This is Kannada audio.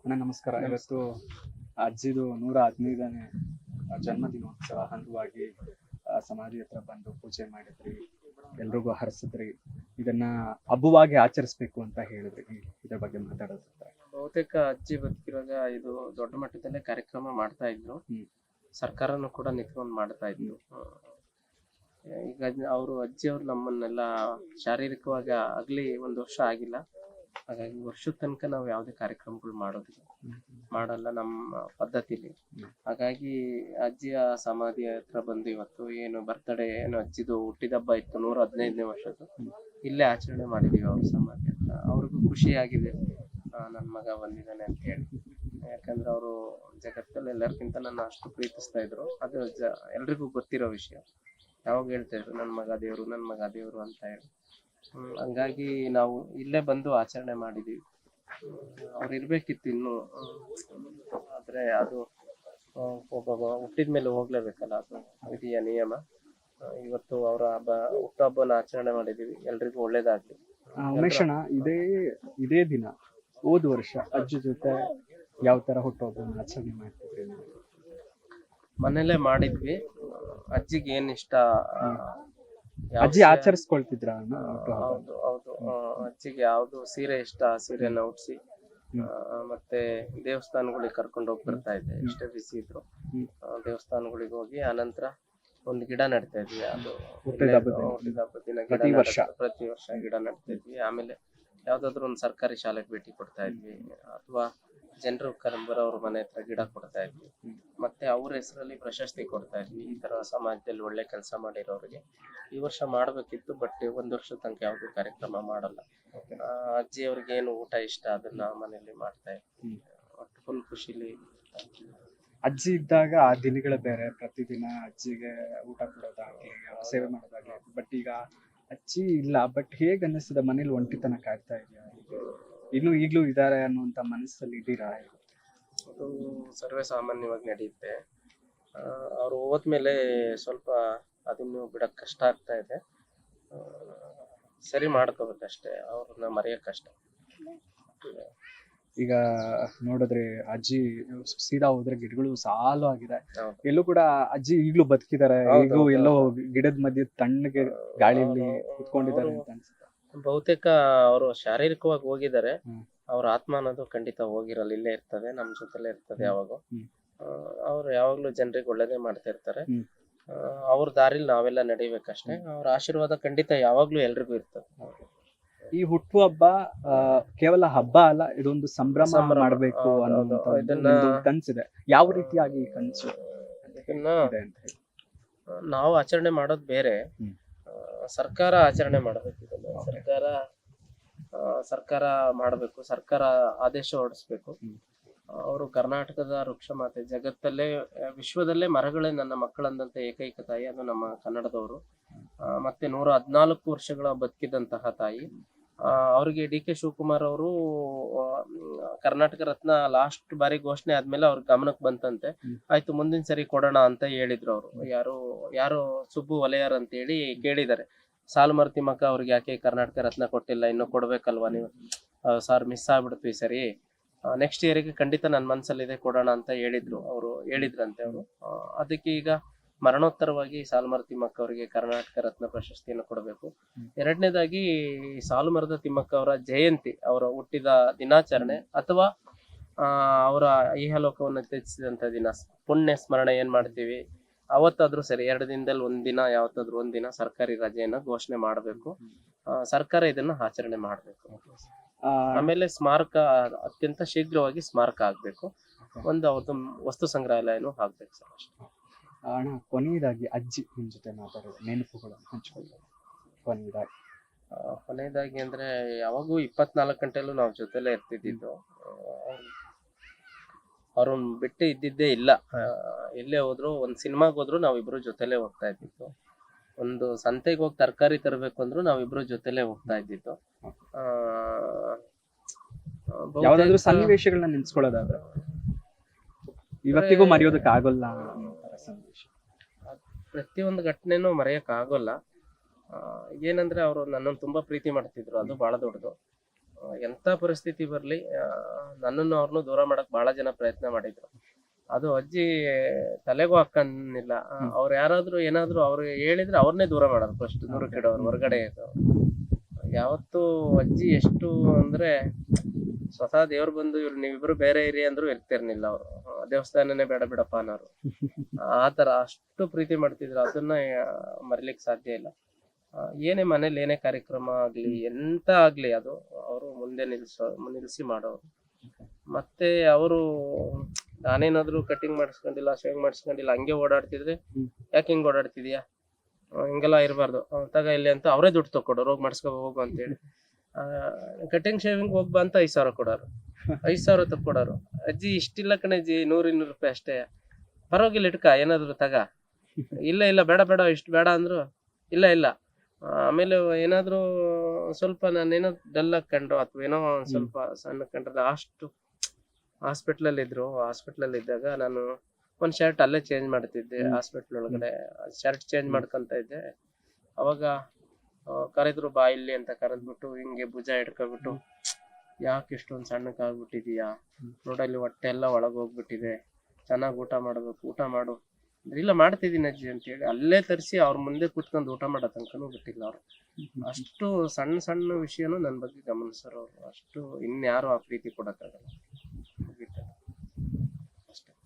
ಅಣ್ಣ ನಮಸ್ಕಾರ. ಇವತ್ತು ಅಜ್ಜಿದು 115ನೇ ಜನ್ಮದಿನೋತ್ಸವ ಅಂಗವಾಗಿ ಸಮಾಧಿ ಹತ್ರ ಬಂದು ಪೂಜೆ ಮಾಡಿದ್ರಿ, ಎಲ್ರಿಗೂ ಹರಸಿದ್ರಿ. ಇದನ್ನ ಹಬ್ಬವಾಗಿ ಆಚರಿಸ್ಬೇಕು ಅಂತ ಹೇಳಿದ್ರಿ. ಇದ್ರ ಬಗ್ಗೆ ಮಾತಾಡೋದು ಬಹುತೇಕ ಅಜ್ಜಿ ಬದುಕಿರುವಾಗ ಇದು ದೊಡ್ಡ ಮಟ್ಟದಲ್ಲೇ ಕಾರ್ಯಕ್ರಮ ಮಾಡ್ತಾ ಇದ್ರು. ಸರ್ಕಾರನು ಕೂಡ ನಿಂತ್ಕೊಂಡು ಮಾಡ್ತಾ ಇದ್ರು. ಈಗ ಅವರು ಅಜ್ಜಿಯವ್ರು ನಮ್ಮನ್ನೆಲ್ಲ ಶಾರೀರಿಕವಾಗಿ ಆಗ್ಲಿ 1 ವರ್ಷ ಆಗಿಲ್ಲ, ಹಾಗಾಗಿ ವರ್ಷದ ತನಕ ನಾವು ಯಾವುದೇ ಕಾರ್ಯಕ್ರಮಗಳು ಮಾಡಲ್ಲ ನಮ್ಮ ಪದ್ಧತಿಲಿ. ಹಾಗಾಗಿ ಅಜ್ಜಿಯ ಸಮಾಧಿ ಹತ್ರ ಬಂದು ಇವತ್ತು ಏನು ಬರ್ತಡೇ ಏನು ಅಜ್ಜಿದು ಹುಟ್ಟಿದಬ್ಬ ಇತ್ತು 115ನೇ ವರ್ಷದ್ದು, ಇಲ್ಲೇ ಆಚರಣೆ ಮಾಡಿದೀವಿ ಅವ್ರ ಸಮಾಧಿ ಹತ್ರ. ಅವ್ರಿಗೂ ಖುಷಿ ಆಗಿದೆ ನನ್ನ ಮಗ ಬಂದಿದ್ದಾನೆ ಅಂತ ಹೇಳಿ. ಯಾಕಂದ್ರೆ ಅವರು ಜಗತ್ತಲ್ಲಿ ಎಲ್ಲರಿಗಿಂತ ನನ್ನ ಅಷ್ಟು ಪ್ರೀತಿಸ್ತಾ ಇದ್ರು. ಅದು ಎಲ್ರಿಗೂ ಗೊತ್ತಿರೋ ವಿಷಯ. ಯಾವಾಗ ಹೇಳ್ತಾ ಇದ್ರು ನನ್ನ ಮಗ ದೇವ್ರು ಅಂತ ಹೇಳಿ. ಹಂಗಾಗಿ ನಾವು ಇಲ್ಲೇ ಬಂದು ಆಚರಣೆ ಮಾಡಿದೀವಿ. ಅವ್ರು ಇರ್ಬೇಕಿತ್ತು ಇನ್ನು, ಆದ್ರೆ ಅದು ಒಬ್ಬ ಹುಟ್ಟಿದ್ಮೇಲೆ ಹೋಗ್ಲೇಬೇಕಲ್ಲ, ಅದು ವಿಧಿಯ ನಿಯಮ. ಇವತ್ತು ಅವರ ಹುಟ್ಟುಹಬ್ಬನ ಆಚರಣೆ ಮಾಡಿದೀವಿ. ಎಲ್ರಿಗೂ ಒಳ್ಳೇದಾಗ್ಲಿ. ಉಮೇಶ್ ಅಣ್ಣ, ಇದೇ ದಿನ ಹೋದ ವರ್ಷ ಅಜ್ಜಿ ಜೊತೆ ಯಾವ ತರ ಹುಟ್ಟುಹಬ್ಬನ ಆಚರಣೆ ಮಾಡ್ತಿದ್ರಿ? ಮನೇಲೆ ಮಾಡಿದ್ವಿ. ಅಜ್ಜಿಗೆ ಏನ್ ಇಷ್ಟ ಅಜ್ಜಿ ಆಚರಿಸ್ಕೊಳ್ತಿದ್ರ? ಹೌದು ಹೌದು. ಅಜ್ಜಿಗೆ ಯಾವ್ದು ಸೀರೆ ಇಷ್ಟ, ಸೀರೆನ ಉಡ್ಸಿ ಮತ್ತೆ ದೇವಸ್ಥಾನಗಳಿಗೆ ಕರ್ಕೊಂಡು ಹೋಗಿ ಬರ್ತಾ ಇದ್ದೆ. ಎಷ್ಟೇ ಬಿಸಿ ಇದ್ರು ದೇವಸ್ಥಾನಗಳಿಗೆ ಹೋಗಿ ಆನಂತರ ಒಂದು ಗಿಡ ನೆಡ್ತಾ ಇದ್ವಿ. ಅದು ಹುಟ್ಟಿದಬ್ಬದ ದಿನ ಪ್ರತಿ ವರ್ಷ ಗಿಡ ನೆಡ್ತಾ ಇದ್ವಿ. ಆಮೇಲೆ ಯಾವ್ದಾದ್ರು ಒಂದು ಸರ್ಕಾರಿ ಶಾಲೆಗೆ ಭೇಟಿ ಕೊಡ್ತಾ ಇದ್ವಿ, ಅಥವಾ ಜನರು ಬರೋವ್ರ ಮನೆ ಹತ್ರ ಗಿಡ ಕೊಡ್ತಾ ಇದ್ವಿ. ಮತ್ತೆ ಅವ್ರ ಹೆಸರಲ್ಲಿ ಪ್ರಶಸ್ತಿ ಕೊಡ್ತಾ ಇದ್ವಿ. ಈ ತರ ಸಮಾಜದಲ್ಲಿ ಒಳ್ಳೆ ಕೆಲಸ ಮಾಡಿರೋರಿಗೆ ಈ ವರ್ಷ ಮಾಡ್ಬೇಕಿತ್ತು, ಬಟ್ 1 ವರ್ಷ ತನಕ ಯಾವ್ದು ಕಾರ್ಯಕ್ರಮ ಮಾಡಲ್ಲ. ಅಜ್ಜಿ ಅವ್ರಿಗೆ ಏನು ಊಟ ಇಷ್ಟ ಅದನ್ನ ಮನೇಲಿ ಮಾಡ್ತಾ ಇದ್ವಿ. ಒಟ್ಟು ಫುಲ್ ಖುಷಿಲಿ. ಅಜ್ಜಿ ಇದ್ದಾಗ ಆ ದಿನಗಳ ಬೇರೆ, ಪ್ರತಿದಿನ ಅಜ್ಜಿಗೆ ಊಟ ಕೊಡೋದಾಗ್ಲಿ, ಸೇವೆ ಮಾಡೋದಾಗ್ಲಿ. ಬಟ್ ಈಗ ಅಜ್ಜಿ ಇಲ್ಲ. ಬಟ್ ಹೇಗ್ ಅನ್ನಿಸ್ತದ? ಮನೇಲಿ ಒಂಟಿತನ ಕಾಡ್ತಾ ಇದೆಯಾ? ಈಗ್ಲೂ ಇದಾರೆ ಅನ್ನುವಂತ ಮನಸ್ಸಲ್ಲಿ ಇದ್ದೀರಾ? ಅದು ಸರ್ವೇ ಸಾಮಾನ್ಯವಾಗಿ ನಡೆಯುತ್ತೆ. ಅವ್ರು ಹೋದ್ಮೇಲೆ ಸ್ವಲ್ಪ ಅದನ್ನು ಬಿಡಕ್ ಕಷ್ಟ ಆಗ್ತಾ ಇದೆ. ಸರಿ ಮಾಡ್ಕೋಬೇಕಷ್ಟೇ, ಅವ್ರನ್ನ ಮರೆಯಕ್ಕಷ್ಟ. ಈಗ ನೋಡಿದ್ರೆ ಅಜ್ಜಿ ಸೀದಾ ಹೋದ್ರೆ ಗಿಡಗಳು ಸಾಲು ಆಗಿದೆ. ಎಲ್ಲೂ ಕೂಡ ಅಜ್ಜಿ ಈಗ್ಲೂ ಬದುಕಿದ್ದಾರೆ. ಈಗೂ ಎಲ್ಲೋ ಗಿಡದ ಮಧ್ಯೆ ತಣ್ಣಗೆ ಗಾಳಿಯಲ್ಲಿ ಕುತ್ಕೊಂಡಿದ್ದಾರೆ ಅಂತ ಅನ್ಸುತ್ತೆ. ಬಹುತೇಕ ಅವರು ಶಾರೀರಿಕವಾಗಿ ಹೋಗಿದ್ದಾರೆ. ಅವ್ರ ಆತ್ಮ ಅನ್ನೋದು ಖಂಡಿತ ಹೋಗಿರಲ್ಲ, ಇಲ್ಲೇ ಇರ್ತದೆ, ನಮ್ ಜೊತೆಲೇ ಇರ್ತದೆ ಯಾವಾಗ. ಅವ್ರು ಯಾವಾಗ್ಲೂ ಜನರಿಗೆ ಒಳ್ಳೇದೇ ಮಾಡ್ತಾ ಇರ್ತಾರೆ. ಅವ್ರ ದಾರಿಲಿ ನಾವೆಲ್ಲ ನಡಿಬೇಕಷ್ಟೇ. ಅವ್ರ ಆಶೀರ್ವಾದ ಖಂಡಿತ ಯಾವಾಗ್ಲೂ ಎಲ್ರಿಗೂ ಇರ್ತದೆ. ಈ ಹುಟ್ಟು ಹಬ್ಬ ಕೇವಲ ಹಬ್ಬ ಅಲ್ಲ, ಇದೊಂದು ಸಂಭ್ರಮ ಮಾಡಬೇಕು ಅನ್ನೋ ಕನ್ಸಿದೆ. ಯಾವ ರೀತಿಯಾಗಿ ಕನ್ಸು ಇದನ್ನ ನಾವು ಆಚರಣೆ ಮಾಡೋದು ಬೇರೆ, ಸರ್ಕಾರ ಆಚರಣೆ ಮಾಡ್ಬೇಕು. ಇದನ್ನ ಸರ್ಕಾರ ಮಾಡಬೇಕು, ಸರ್ಕಾರ ಆದೇಶ ಹೊರಡಿಸ್ಬೇಕು. ಅವರು ಕರ್ನಾಟಕದ ವೃಕ್ಷ ಮಾತೆ, ಜಗತ್ತಲ್ಲೇ ವಿಶ್ವದಲ್ಲೇ ಮರಗಳೇ ನನ್ನ ಮಕ್ಕಳಂದಂತ ಏಕೈಕ ತಾಯಿ ಅದು ನಮ್ಮ ಕನ್ನಡದವರು. ಮತ್ತೆ 114 ವರ್ಷಗಳ ಬದುಕಿದಂತಹ ತಾಯಿ. ಅವ್ರಿಗೆ ಡಿ.ಕೆ. ಶಿವಕುಮಾರ್ ಅವರು ಕರ್ನಾಟಕ ರತ್ನ ಲಾಸ್ಟ್ ಬಾರಿ ಘೋಷಣೆ ಆದ್ಮೇಲೆ ಅವ್ರ ಗಮನಕ್ಕೆ ಬಂತಂತೆ. ಆಯ್ತು ಮುಂದಿನ ಸರಿ ಕೊಡೋಣ ಅಂತ ಹೇಳಿದ್ರು. ಅವರು ಯಾರು ಸುಬ್ಬು ವಲಯರ್ ಅಂತ ಹೇಳಿ ಕೇಳಿದ್ದಾರೆ. ಸಾಲುಮರ ತಿಮ್ಮಕ್ಕ ಅವ್ರಿಗೆ ಯಾಕೆ ಕರ್ನಾಟಕ ರತ್ನ ಕೊಟ್ಟಿಲ್ಲ, ಇನ್ನು ಕೊಡ್ಬೇಕಲ್ವಾ ನೀವು? ಸರ್ ಮಿಸ್ ಆಗ್ಬಿಡ್ತೀವಿ, ಸರಿ ನೆಕ್ಸ್ಟ್ ಇಯರ್ಗೆ ಖಂಡಿತ ನನ್ನ ಮನ್ಸಲ್ಲಿದೆ, ಕೊಡೋಣ ಅಂತ ಹೇಳಿದ್ರಂತೆ ಅವರು. ಅದಕ್ಕೆ ಈಗ ಮರಣೋತ್ತರವಾಗಿ ಸಾಲುಮರದ ತಿಮ್ಮಕ್ಕ ಅವರಿಗೆ ಕರ್ನಾಟಕ ರತ್ನ ಪ್ರಶಸ್ತಿಯನ್ನು ಕೊಡಬೇಕು. 2ನೇದಾಗಿ ಸಾಲುಮರದ ತಿಮ್ಮಕ್ಕ ಅವರ ಜಯಂತಿ, ಅವರ ಹುಟ್ಟಿದ ದಿನಾಚರಣೆ ಅಥವಾ ಅವರ ಇಹಲೋಕವನ್ನು ತ್ಯಜಿಸಿದಂತ ದಿನ, ಪುಣ್ಯ ಸ್ಮರಣೆ ಏನ್ ಮಾಡ್ತೀವಿ ಅವತ್ತಾದ್ರೂ ಸರಿ, 2 ದಿನದಲ್ಲಿ ಒಂದಿನ, ಯಾವತ್ತಾದ್ರೂ ಒಂದಿನ ಸರ್ಕಾರಿ ರಜೆಯನ್ನ ಘೋಷಣೆ ಮಾಡಬೇಕು. ಸರ್ಕಾರ ಇದನ್ನ ಆಚರಣೆ ಮಾಡ್ಬೇಕು. ಆಮೇಲೆ ಸ್ಮಾರಕ ಅತ್ಯಂತ ಶೀಘ್ರವಾಗಿ ಸ್ಮಾರಕ ಆಗ್ಬೇಕು. ಅವ್ರದ್ದು ವಸ್ತು ಸಂಗ್ರಹಾಲಯನೂ ಆಗ್ಬೇಕು ಸರ್, ಅಷ್ಟೇ. ಅಣ್ಣ, ಕೊನೆಯದಾಗಿ ಅಜ್ಜಿ ನಿಮ್ ಜೊತೆ ಮಾತಾಡೋದು, ನೆನಪುಗಳನ್ನು ಹಂಚ್ಕೊಳ್ಳೋದು ಕೊನೆಯದಾಗಿ ಅಂದ್ರೆ ಯಾವಾಗೂ 24 ಗಂಟೆಲೂ ನಾವು ಜೊತೆಲೇ ಇರ್ತಿದ್ದು. ಅವ್ರನ್ನ ಬಿಟ್ಟು ಇದ್ದಿದ್ದೇ ಇಲ್ಲ. ಎಲ್ಲೇ ಹೋದ್ರು, ಒಂದ್ ಸಿನಿಮಾಗ್ ಹೋದ್ರು ನಾವಿಬ್ರು ಜೊತೆಲೇ ಹೋಗ್ತಾ ಇದ್ದಿದ್ದು. ಒಂದು ಸಂತೆಗೆ ಹೋಗಿ ತರಕಾರಿ ತರಬೇಕು ಅಂದ್ರು ನಾವಿಬ್ರು ಜೊತೆಲೇ ಹೋಗ್ತಾ ಇದ್ದಿದ್ದು. ಯಾವ್ದಾದ್ರು ಸನ್ನಿವೇಶಗಳನ್ನ ನೆನ್ಸ್ಕೊಳ್ಳೋದಾದ್ರೆ ಇವತ್ತಿಗೂ ಮರೆಯೋದಕ್ಕೆ ಆಗೋಲ್ಲ ಸನ್ನಿವೇಶ? ಪ್ರತಿಯೊಂದು ಘಟನೆನೂ ಮರೆಯಕ್ ಆಗೋಲ್ಲ. ಏನಂದ್ರೆ ಅವರು ನನ್ನನ್ನು ತುಂಬಾ ಪ್ರೀತಿ ಮಾಡ್ತಿದ್ರು, ಅದು ಬಹಳ ದೊಡ್ಡದು. ಎಂತ ಪರಿಸ್ಥಿತಿ ಬರ್ಲಿ ನನ್ನನ್ನು ಅವ್ರನ್ನು ದೂರ ಮಾಡಕ್ ಬಹಳ ಜನ ಪ್ರಯತ್ನ ಮಾಡಿದ್ರು. ಅದು ಅಜ್ಜಿ ತಲೆಗೂ ಹಾಕನ್ನಿಲ್ಲ. ಅವ್ರು ಯಾರಾದ್ರೂ ಏನಾದ್ರು ಅವ್ರು ಹೇಳಿದ್ರೆ ಅವ್ರನ್ನೇ ದೂರ ಮಾಡೋದು, ಫಸ್ಟ್ ದೂರಕ್ಕೆ ಇಡೋರು, ಹೊರಗಡೆ ಇಡೋರು. ಯಾವತ್ತು ಅಜ್ಜಿ ಎಷ್ಟು ಅಂದ್ರೆ ಸ್ವತಃ ದೇವ್ರು ಬಂದು ಇವ್ರು ನೀವಿಬ್ರು ಬೇರೆ ಇರಿ ಅಂದ್ರು ಇರ್ತಿರ್ಲಿಲ್ಲ. ಅವ್ರು ದೇವಸ್ಥಾನನೇ ಬೇಡ ಬಿಡಪ್ಪ ಅನ್ನೋರು. ಆತರ ಅಷ್ಟು ಪ್ರೀತಿ ಮಾಡ್ತಿದ್ರು. ಅದನ್ನ ಮರಿಲಿಕ್ಕೆ ಸಾಧ್ಯ ಇಲ್ಲ. ಏನೇ ಮನೇಲಿ ಏನೇ ಕಾರ್ಯಕ್ರಮ ಆಗ್ಲಿ ಎಂತ ಆಗ್ಲಿ ಅದು ಅವರು ಮುಂದೆ ನಿಲ್ಸಿ ಮಾಡೋರು. ಮತ್ತೆ ಅವರು ನಾನೇನಾದ್ರು ಕಟಿಂಗ್ ಮಾಡಿಸ್ಕೊಂಡಿಲ್ಲ, ಶೇವಿಂಗ್ ಮಾಡಿಸ್ಕೊಂಡಿಲ್ಲ, ಹಂಗೆ ಓಡಾಡ್ತಿದ್ರೆ ಯಾಕೆ ಹಿಂಗ್ ಓಡಾಡ್ತಿದ್ಯಾ, ಹಿಂಗೆಲ್ಲ ಇರಬಾರ್ದು, ತಗ ಇಲ್ಲಿ ಅಂತ ಅವರೇ ದುಡ್ಡು ತಕೊಡೋರು, ಹೋಗಿ ಮಾಡಿಸ್ಕೊ ಹೋಗು ಅಂತೇಳಿ. ಕಟಿಂಗ್ ಶೇವಿಂಗ್ ಹೋಗ್ಬ ಅಂತ 5,000 ಕೊಡೋರು, 5,000 ತಕ್ಕೊಡೋರು. ಅಜ್ಜಿ ಇಷ್ಟಿಲ್ಲ ಕಣಜ್ಜಿ, 100-200 ರೂಪಾಯಿ ಅಷ್ಟೇ, ಪರವಾಗಿಲ್ಲ ಇಟ್ಕ ಏನಾದ್ರು ತಗ. ಇಲ್ಲ ಬೇಡ ಇಷ್ಟು ಬೇಡ ಅಂದ್ರು ಇಲ್ಲ. ಆಮೇಲೆ ಏನಾದ್ರು ಸ್ವಲ್ಪ ನಾನೇನೋ ಡಲ್ ಆಗಿ ಕಂಡ್ರು ಅಥವಾ ಏನೋ ಸ್ವಲ್ಪ ಸಣ್ಣ ಕಂಡ್ರೆ ಅಷ್ಟು ಹಾಸ್ಪಿಟ್ಲಲ್ಲಿ ಇದ್ದಾಗ ನಾನು ಒಂದ್ ಶರ್ಟ್ ಅಲ್ಲೇ ಚೇಂಜ್ ಮಾಡ್ತಿದ್ದೆ. ಹಾಸ್ಪಿಟ್ಲ್ ಒಳಗಡೆ ಶರ್ಟ್ ಚೇಂಜ್ ಮಾಡ್ಕೊಂತ ಇದ್ದೆ. ಅವಾಗ ಕರೆದ್ರು ಬಾ ಇಲ್ಲಿ ಅಂತ ಕರೆದ್ಬಿಟ್ಟು ಹಿಂಗೆ ಭುಜ ಹಿಡ್ಕೊಬಿಟ್ಟು, ಯಾಕೆ ಇಷ್ಟೊಂದು ಸಣ್ಣಕ್ಕಾಗ್ಬಿಟ್ಟಿದೀಯಾ, ನೋಡಲ್ಲಿ ಹೊಟ್ಟೆ ಎಲ್ಲ ಒಳಗೋಗ್ಬಿಟ್ಟಿದೆ, ಚೆನ್ನಾಗಿ ಊಟ ಮಾಡ್ಬೇಕು, ಊಟ ಮಾಡು. ಇಲ್ಲ ಮಾಡ್ತಿದ್ದೀನಿ ಅಜ್ಜಿ ಅಂತೇಳಿ ಅಲ್ಲೇ ತರಿಸಿ ಅವ್ರ ಮುಂದೆ ಕುತ್ಕೊಂಡು ಊಟ ಮಾಡೋ ತನಕನೂ ಬಿಟ್ಟಿಲ್ಲ ಅವ್ರು. ಅಷ್ಟು ಸಣ್ಣ ವಿಷಯನೂ ನನ್ನ ಬಗ್ಗೆ ಗಮನಿಸೋರು ಅವ್ರು. ಅಷ್ಟು ಇನ್ಯಾರು ಆ ಪ್ರೀತಿ ಕೊಡಕ್ಕಾಗಲ್ಲ.